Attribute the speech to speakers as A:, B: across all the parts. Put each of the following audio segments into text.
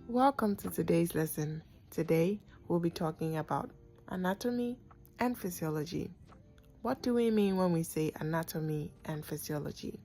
A: Welcome to today's lesson. Today, we'll be talking about anatomy and physiology. What do we mean when we say anatomy and physiology?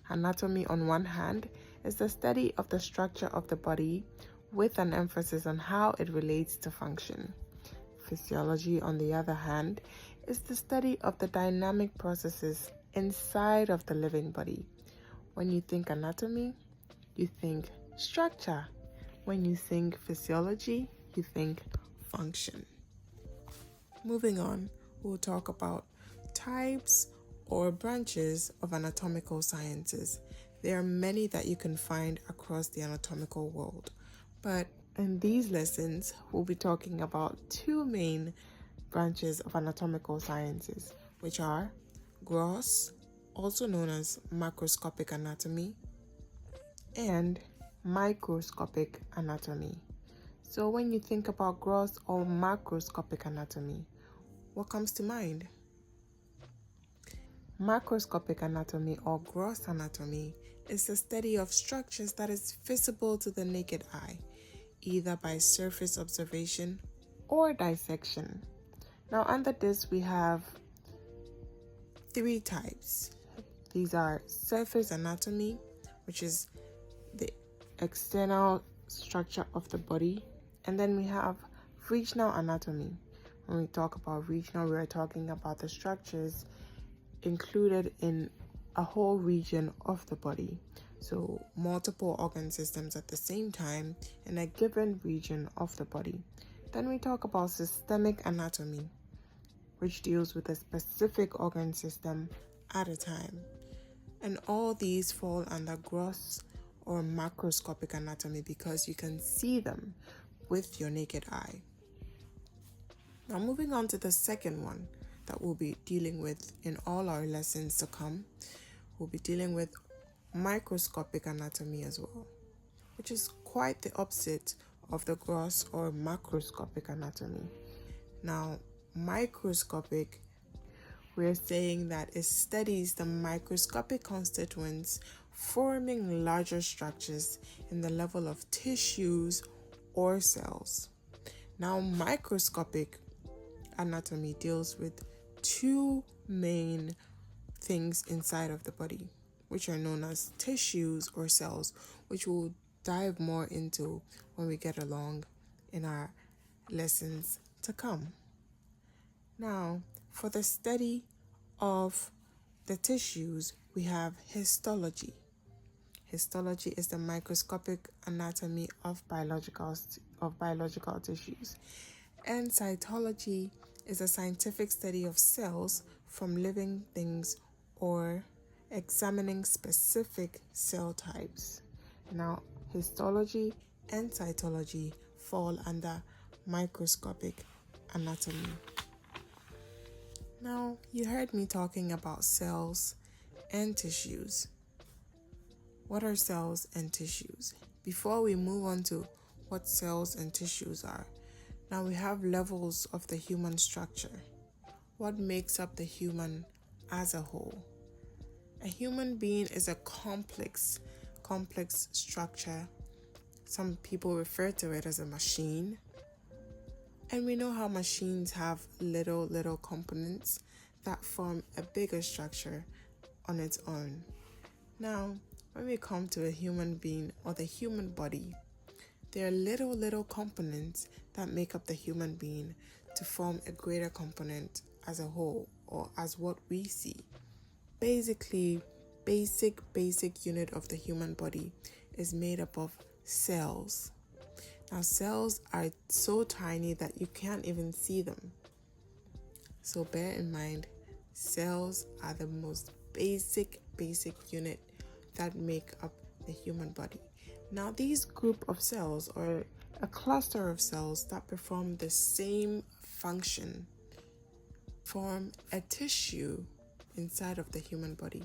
A: Anatomy, on one hand, is the study of the structure of the body with an emphasis on how it relates to function. Physiology, on the other hand, is the study of the dynamic processes inside of the living body. When you think anatomy, you think structure. When you think physiology, you think function. Moving on, we'll talk about types or branches of anatomical sciences. There are many that you can find across the anatomical world, but in these lessons, we'll be talking about two main branches of anatomical sciences, which are gross, also known as macroscopic anatomy, and microscopic anatomy. So when you think about gross or macroscopic anatomy, what comes to mind? Macroscopic anatomy or gross anatomy is the study of structures that is visible to the naked eye, either by surface observation or dissection. Now under this we have three types. These are surface anatomy, which is the external structure of the body, and then we have regional anatomy. When we talk about regional, we are talking about the structures included in a whole region of the body, so multiple organ systems at the same time in a given region of the body. Then we talk about systemic anatomy, which deals with a specific organ system at a time, and all these fall under gross or macroscopic anatomy because you can see them with your naked eye. Now moving on to the second one that we'll be dealing with in all our lessons to come, we'll be dealing with microscopic anatomy as well, which is quite the opposite of the gross or macroscopic anatomy. Now, microscopic, we're saying that it studies the microscopic constituents forming larger structures in the level of tissues or cells. Now, microscopic anatomy deals with two main things inside of the body, which are known as tissues or cells, which we'll dive more into when we get along in our lessons to come. Now, for the study of the tissues, we have histology. Histology is the microscopic anatomy of biological tissues. And cytology is a scientific study of cells from living things or examining specific cell types. Now, histology and cytology fall under microscopic anatomy. Now, you heard me talking about cells and tissues. What are cells and tissues? Before we move on to what cells and tissues are, now we have levels of the human structure. What makes up the human as a whole? A human being is a complex structure. Some people refer to it as a machine. And we know how machines have little components that form a bigger structure on its own. Now, when we come to a human being or the human body, there are little components that make up the human being to form a greater component as a whole, or as what we see. Basically, basic unit of the human body is made up of cells. Now, cells are so tiny that you can't even see them. So bear in mind, cells are the most basic unit that make up the human body. Now, these group of cells, or a cluster of cells that perform the same function, form a tissue inside of the human body.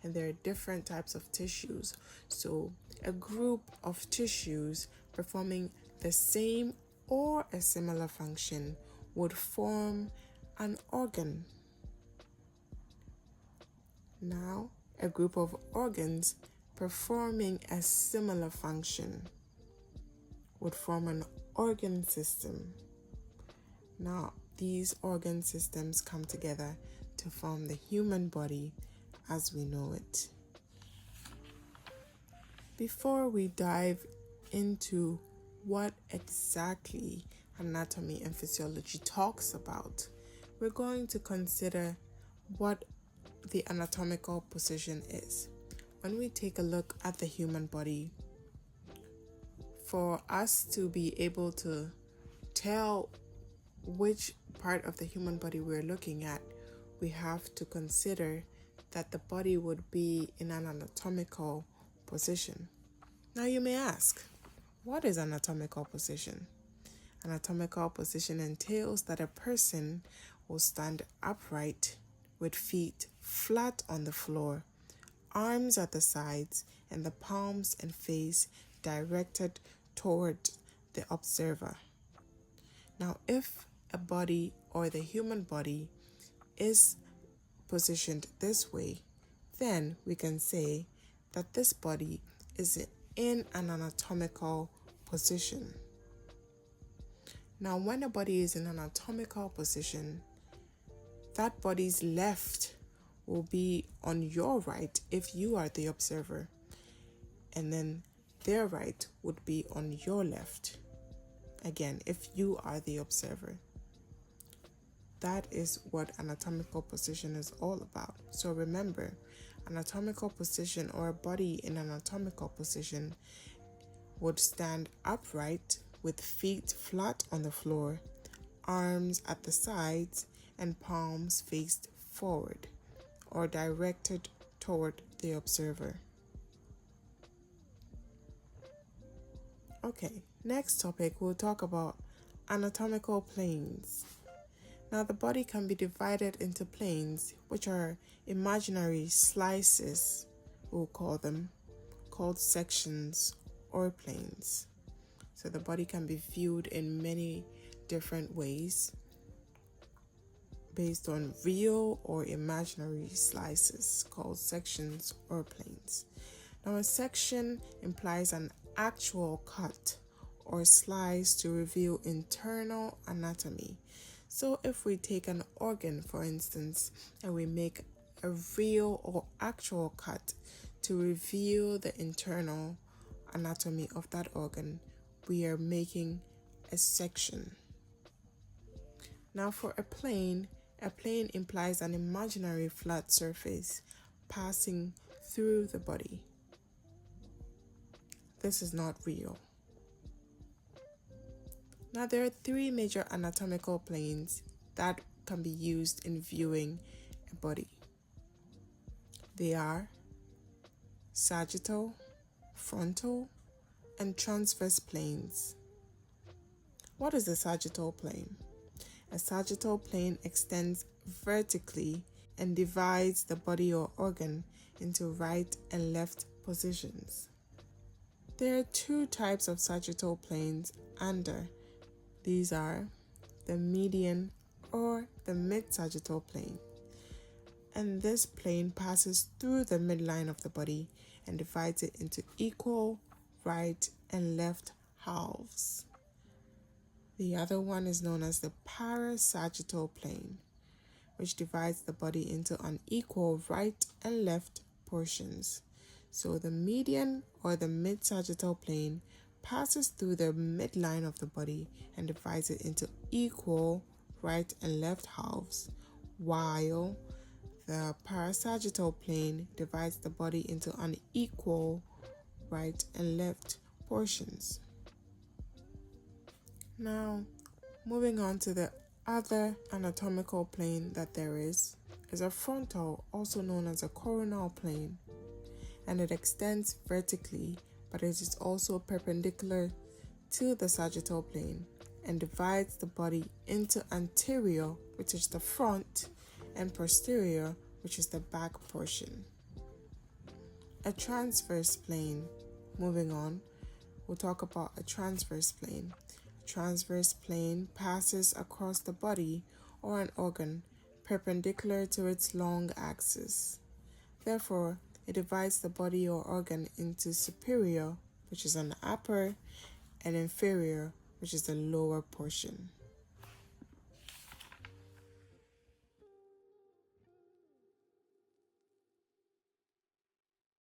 A: And there are different types of tissues. So a group of tissues performing the same or a similar function would form an organ. Now, a group of organs performing a similar function would form an organ system. Now, these organ systems come together to form the human body as we know it. Before we dive into what exactly anatomy and physiology talks about, we're going to consider what the anatomical position is. When we take a look at the human body, for us to be able to tell which part of the human body we're looking at, we have to consider that the body would be in an anatomical position. Now you may ask, what is anatomical position? Anatomical position entails that a person will stand upright with feet flat on the floor, arms at the sides, and the palms and face directed toward the observer. Now, if a body or the human body is positioned this way, then we can say that this body is in an anatomical position. Now, when a body is in an anatomical position, that body's left will be on your right if you are the observer, and then their right would be on your left, again, if you are the observer. That is what anatomical position is all about. So remember, anatomical position, or a body in an anatomical position, would stand upright with feet flat on the floor, arms at the sides, and palms faced forward or directed toward the observer. Okay, next topic, we'll talk about anatomical planes. Now, the body can be divided into planes, which are imaginary slices, we'll call them, called sections or planes. So the body can be viewed in many different ways based on real or imaginary slices called sections or planes. Now, a section implies an actual cut or slice to reveal internal anatomy. So if we take an organ, for instance, and we make a real or actual cut to reveal the internal anatomy of that organ, we are making a section. Now, for a plane implies an imaginary flat surface passing through the body. This is not real. Now, there are three major anatomical planes that can be used in viewing a body. They are sagittal, frontal, and transverse planes. What is the sagittal plane? A sagittal plane extends vertically and divides the body or organ into right and left positions. There are two types of sagittal planes under. These are the median or the mid-sagittal plane. And this plane passes through the midline of the body and divides it into equal right and left halves. The other one is known as the parasagittal plane, which divides the body into unequal right and left portions. So the median or the mid-sagittal plane passes through the midline of the body and divides it into equal right and left halves, while the parasagittal plane divides the body into unequal right and left portions. Now, moving on to the other anatomical plane that there is a frontal, also known as a coronal plane, and it extends vertically, but it is also perpendicular to the sagittal plane and divides the body into anterior, which is the front, and posterior, which is the back portion. A transverse plane. Moving on, we'll talk about a transverse plane. A transverse plane passes across the body or an organ perpendicular to its long axis. Therefore, it divides the body or organ into superior, which is an upper, and inferior, which is the lower portion.